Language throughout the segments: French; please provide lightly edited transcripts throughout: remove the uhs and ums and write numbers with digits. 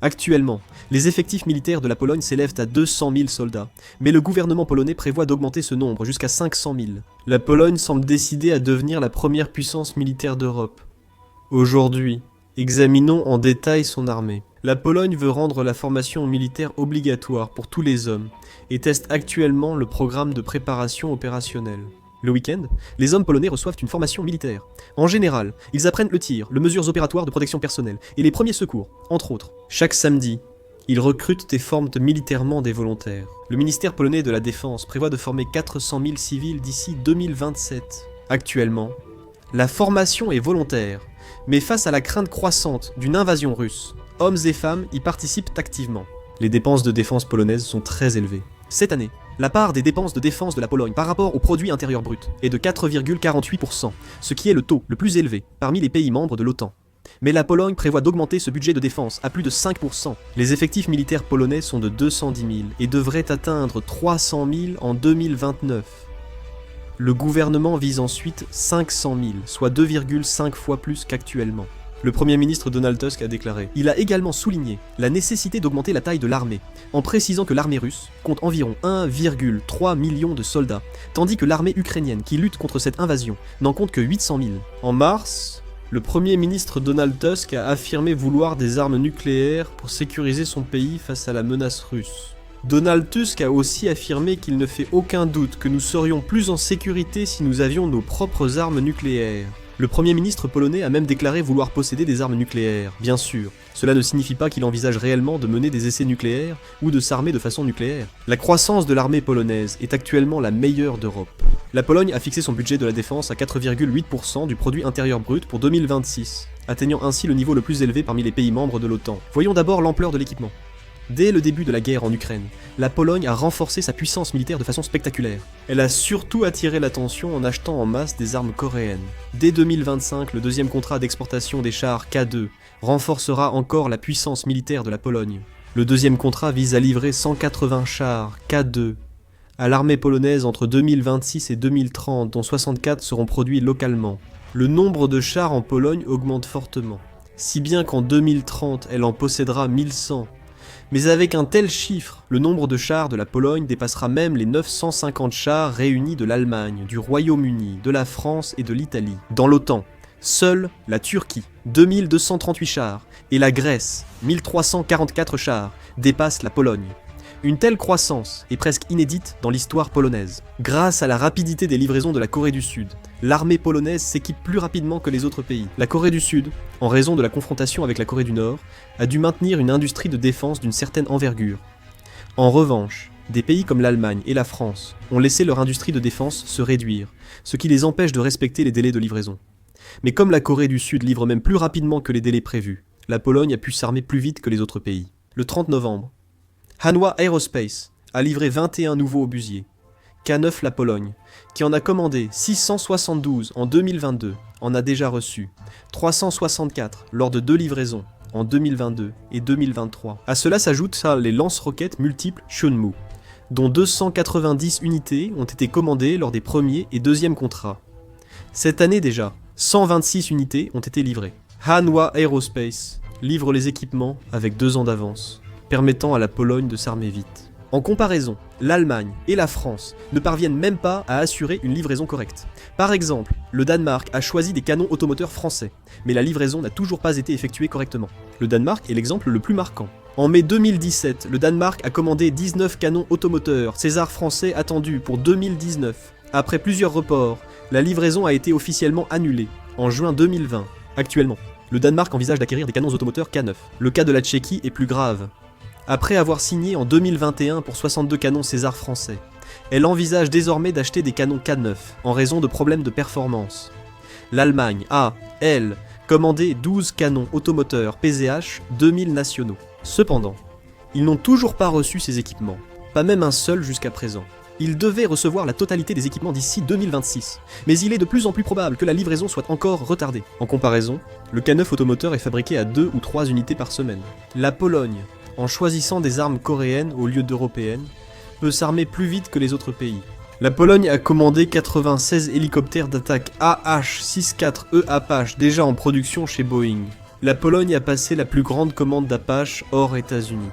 Actuellement, les effectifs militaires de la Pologne s'élèvent à 200 000 soldats, mais le gouvernement polonais prévoit d'augmenter ce nombre jusqu'à 500 000. La Pologne semble décidée à devenir la première puissance militaire d'Europe. Aujourd'hui, examinons en détail son armée. La Pologne veut rendre la formation militaire obligatoire pour tous les hommes et teste actuellement le programme de préparation opérationnelle. Le week-end, les hommes polonais reçoivent une formation militaire. En général, ils apprennent le tir, les mesures opératoires de protection personnelle et les premiers secours, entre autres. Chaque samedi, ils recrutent et forment militairement des volontaires. Le ministère polonais de la Défense prévoit de former 400 000 civils d'ici 2027. Actuellement, la formation est volontaire, mais face à la crainte croissante d'une invasion russe, hommes et femmes y participent activement. Les dépenses de défense polonaises sont très élevées. Cette année, la part des dépenses de défense de la Pologne par rapport au produit intérieur brut est de 4,48%, ce qui est le taux le plus élevé parmi les pays membres de l'OTAN. Mais la Pologne prévoit d'augmenter ce budget de défense à plus de 5%. Les effectifs militaires polonais sont de 210 000 et devraient atteindre 300 000 en 2029. Le gouvernement vise ensuite 500 000, soit 2,5 fois plus qu'actuellement. Le Premier ministre Donald Tusk a déclaré. Il a également souligné la nécessité d'augmenter la taille de l'armée, en précisant que l'armée russe compte environ 1,3 million de soldats, tandis que l'armée ukrainienne qui lutte contre cette invasion n'en compte que 800 000. En mars, le Premier ministre Donald Tusk a affirmé vouloir des armes nucléaires pour sécuriser son pays face à la menace russe. Donald Tusk a aussi affirmé qu'il ne fait aucun doute que nous serions plus en sécurité si nous avions nos propres armes nucléaires. Le Premier ministre polonais a même déclaré vouloir posséder des armes nucléaires. Bien sûr, cela ne signifie pas qu'il envisage réellement de mener des essais nucléaires ou de s'armer de façon nucléaire. La croissance de l'armée polonaise est actuellement la meilleure d'Europe. La Pologne a fixé son budget de la défense à 4,8% du produit intérieur brut pour 2026, atteignant ainsi le niveau le plus élevé parmi les pays membres de l'OTAN. Voyons d'abord l'ampleur de l'équipement. Dès le début de la guerre en Ukraine, la Pologne a renforcé sa puissance militaire de façon spectaculaire. Elle a surtout attiré l'attention en achetant en masse des armes coréennes. Dès 2025, le deuxième contrat d'exportation des chars K2 renforcera encore la puissance militaire de la Pologne. Le deuxième contrat vise à livrer 180 chars K2 à l'armée polonaise entre 2026 et 2030, dont 64 seront produits localement. Le nombre de chars en Pologne augmente fortement, si bien qu'en 2030, elle en possédera 1100. Mais avec un tel chiffre, le nombre de chars de la Pologne dépassera même les 950 chars réunis de l'Allemagne, du Royaume-Uni, de la France et de l'Italie. Dans l'OTAN, seule la Turquie, 2238 chars, et la Grèce, 1344 chars, dépassent la Pologne. Une telle croissance est presque inédite dans l'histoire polonaise. Grâce à la rapidité des livraisons de la Corée du Sud, l'armée polonaise s'équipe plus rapidement que les autres pays. La Corée du Sud, en raison de la confrontation avec la Corée du Nord, a dû maintenir une industrie de défense d'une certaine envergure. En revanche, des pays comme l'Allemagne et la France ont laissé leur industrie de défense se réduire, ce qui les empêche de respecter les délais de livraison. Mais comme la Corée du Sud livre même plus rapidement que les délais prévus, la Pologne a pu s'armer plus vite que les autres pays. Le 30 novembre, Hanwha Aerospace a livré 21 nouveaux obusiers. K9 la Pologne, qui en a commandé 672 en 2022, en a déjà reçu 364 lors de 2 livraisons en 2022 et 2023. À cela s'ajoutent les lance-roquettes multiples Chunmoo, dont 290 unités ont été commandées lors des premiers et deuxièmes contrats. Cette année déjà, 126 unités ont été livrées. Hanwha Aerospace livre les équipements avec 2 ans d'avance, permettant à la Pologne de s'armer vite. En comparaison, l'Allemagne et la France ne parviennent même pas à assurer une livraison correcte. Par exemple, le Danemark a choisi des canons automoteurs français, mais la livraison n'a toujours pas été effectuée correctement. Le Danemark est l'exemple le plus marquant. En mai 2017, le Danemark a commandé 19 canons automoteurs César français attendus pour 2019. Après plusieurs reports, la livraison a été officiellement annulée en juin 2020. Actuellement, le Danemark envisage d'acquérir des canons automoteurs K9. Le cas de la Tchéquie est plus grave. Après avoir signé en 2021 pour 62 canons César français, elle envisage désormais d'acheter des canons K9 en raison de problèmes de performance. L'Allemagne a, elle, commandé 12 canons automoteurs PZH 2000 nationaux. Cependant, ils n'ont toujours pas reçu ces équipements, pas même un seul jusqu'à présent. Ils devaient recevoir la totalité des équipements d'ici 2026, mais il est de plus en plus probable que la livraison soit encore retardée. En comparaison, le K9 automoteur est fabriqué à 2 ou 3 unités par semaine. La Pologne, en choisissant des armes coréennes au lieu d'européennes, peut s'armer plus vite que les autres pays. La Pologne a commandé 96 hélicoptères d'attaque AH-64E Apache déjà en production chez Boeing. La Pologne a passé la plus grande commande d'Apache hors États-Unis.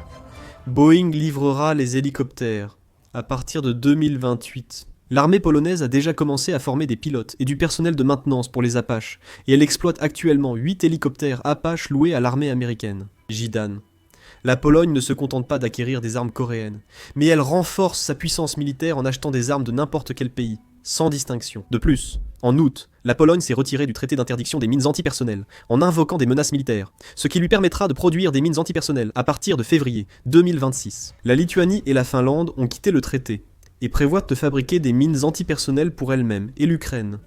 Boeing livrera les hélicoptères à partir de 2028. L'armée polonaise a déjà commencé à former des pilotes et du personnel de maintenance pour les Apaches, et elle exploite actuellement 8 hélicoptères Apache loués à l'armée américaine. JDAN. La Pologne ne se contente pas d'acquérir des armes coréennes, mais elle renforce sa puissance militaire en achetant des armes de n'importe quel pays, sans distinction. De plus, en août, la Pologne s'est retirée du traité d'interdiction des mines antipersonnelles, en invoquant des menaces militaires, ce qui lui permettra de produire des mines antipersonnelles à partir de février 2026. La Lituanie et la Finlande ont quitté le traité, et prévoient de fabriquer des mines antipersonnelles pour elles-mêmes, et l'Ukraine.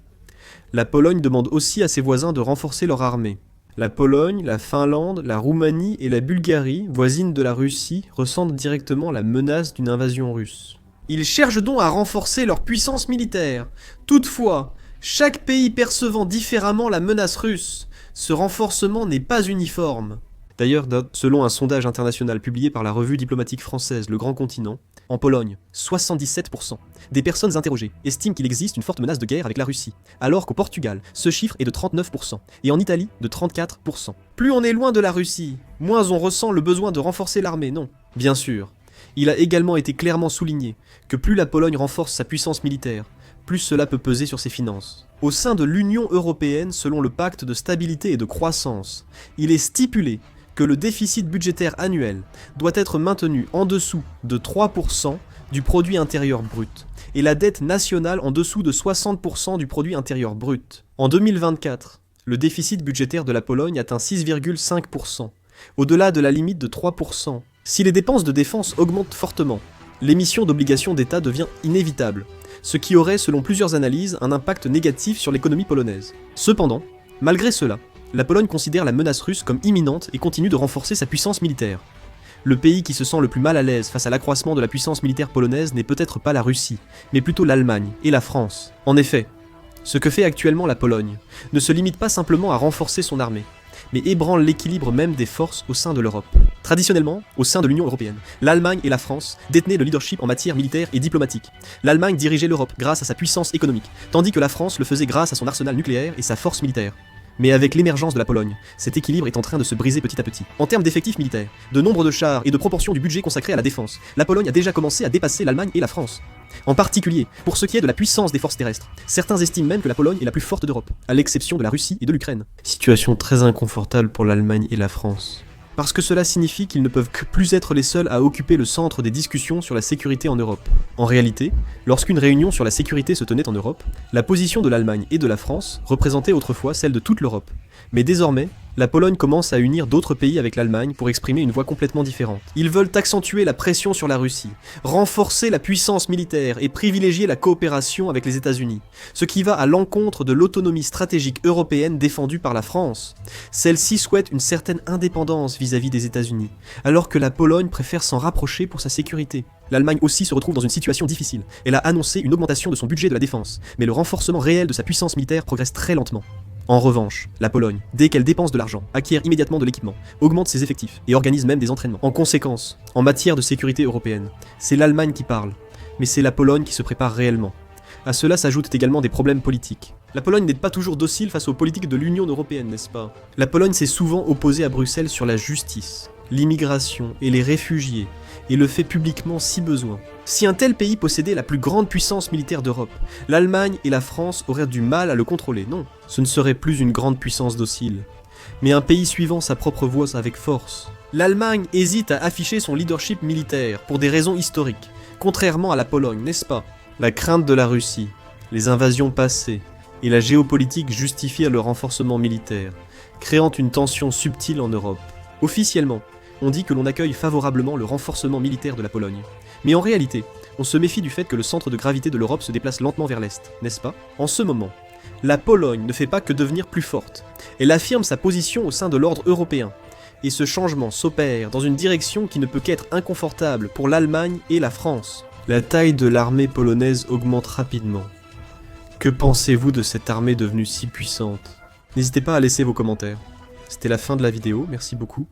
La Pologne demande aussi à ses voisins de renforcer leur armée. La Pologne, la Finlande, la Roumanie et la Bulgarie, voisines de la Russie, ressentent directement la menace d'une invasion russe. Ils cherchent donc à renforcer leur puissance militaire. Toutefois, chaque pays percevant différemment la menace russe, ce renforcement n'est pas uniforme. D'ailleurs, selon un sondage international publié par la revue diplomatique française Le Grand Continent, en Pologne, 77% des personnes interrogées estiment qu'il existe une forte menace de guerre avec la Russie, alors qu'au Portugal, ce chiffre est de 39%, et en Italie, de 34%. Plus on est loin de la Russie, moins on ressent le besoin de renforcer l'armée, non. Bien sûr, il a également été clairement souligné que plus la Pologne renforce sa puissance militaire, plus cela peut peser sur ses finances. Au sein de l'Union européenne, selon le pacte de stabilité et de croissance, il est stipulé que le déficit budgétaire annuel doit être maintenu en dessous de 3% du produit intérieur brut et la dette nationale en dessous de 60% du produit intérieur brut. En 2024, le déficit budgétaire de la Pologne atteint 6,5%, au-delà de la limite de 3%. Si les dépenses de défense augmentent fortement, l'émission d'obligations d'État devient inévitable, ce qui aurait, selon plusieurs analyses, un impact négatif sur l'économie polonaise. Cependant, malgré cela, la Pologne considère la menace russe comme imminente et continue de renforcer sa puissance militaire. Le pays qui se sent le plus mal à l'aise face à l'accroissement de la puissance militaire polonaise n'est peut-être pas la Russie, mais plutôt l'Allemagne et la France. En effet, ce que fait actuellement la Pologne ne se limite pas simplement à renforcer son armée, mais ébranle l'équilibre même des forces au sein de l'Europe. Traditionnellement, au sein de l'Union européenne, l'Allemagne et la France détenaient le leadership en matière militaire et diplomatique. L'Allemagne dirigeait l'Europe grâce à sa puissance économique, tandis que la France le faisait grâce à son arsenal nucléaire et sa force militaire. Mais avec l'émergence de la Pologne, cet équilibre est en train de se briser petit à petit. En termes d'effectifs militaires, de nombre de chars et de proportion du budget consacré à la défense, la Pologne a déjà commencé à dépasser l'Allemagne et la France. En particulier, pour ce qui est de la puissance des forces terrestres, certains estiment même que la Pologne est la plus forte d'Europe, à l'exception de la Russie et de l'Ukraine. Situation très inconfortable pour l'Allemagne et la France. Parce que cela signifie qu'ils ne peuvent que plus être les seuls à occuper le centre des discussions sur la sécurité en Europe. En réalité, lorsqu'une réunion sur la sécurité se tenait en Europe, la position de l'Allemagne et de la France représentait autrefois celle de toute l'Europe. Mais désormais, la Pologne commence à unir d'autres pays avec l'Allemagne pour exprimer une voix complètement différente. Ils veulent accentuer la pression sur la Russie, renforcer la puissance militaire et privilégier la coopération avec les États-Unis, ce qui va à l'encontre de l'autonomie stratégique européenne défendue par la France. Celle-ci souhaite une certaine indépendance vis-à-vis des États-Unis, alors que la Pologne préfère s'en rapprocher pour sa sécurité. L'Allemagne aussi se retrouve dans une situation difficile. Elle a annoncé une augmentation de son budget de la défense, mais le renforcement réel de sa puissance militaire progresse très lentement. En revanche, la Pologne, dès qu'elle dépense de l'argent, acquiert immédiatement de l'équipement, augmente ses effectifs et organise même des entraînements. En conséquence, en matière de sécurité européenne, c'est l'Allemagne qui parle, mais c'est la Pologne qui se prépare réellement. À cela s'ajoutent également des problèmes politiques. La Pologne n'est pas toujours docile face aux politiques de l'Union européenne, n'est-ce pas? La Pologne s'est souvent opposée à Bruxelles sur la justice, l'immigration et les réfugiés, et le fait publiquement si besoin. Si un tel pays possédait la plus grande puissance militaire d'Europe, l'Allemagne et la France auraient du mal à le contrôler, non. Ce ne serait plus une grande puissance docile, mais un pays suivant sa propre voie avec force. L'Allemagne hésite à afficher son leadership militaire pour des raisons historiques, contrairement à la Pologne, n'est-ce pas? La crainte de la Russie, les invasions passées, et la géopolitique justifient le renforcement militaire, créant une tension subtile en Europe. Officiellement, on dit que l'on accueille favorablement le renforcement militaire de la Pologne. Mais en réalité, on se méfie du fait que le centre de gravité de l'Europe se déplace lentement vers l'Est, n'est-ce pas? En ce moment, la Pologne ne fait pas que devenir plus forte. Elle affirme sa position au sein de l'ordre européen. Et ce changement s'opère dans une direction qui ne peut qu'être inconfortable pour l'Allemagne et la France. La taille de l'armée polonaise augmente rapidement. Que pensez-vous de cette armée devenue si puissante? N'hésitez pas à laisser vos commentaires. C'était la fin de la vidéo, merci beaucoup.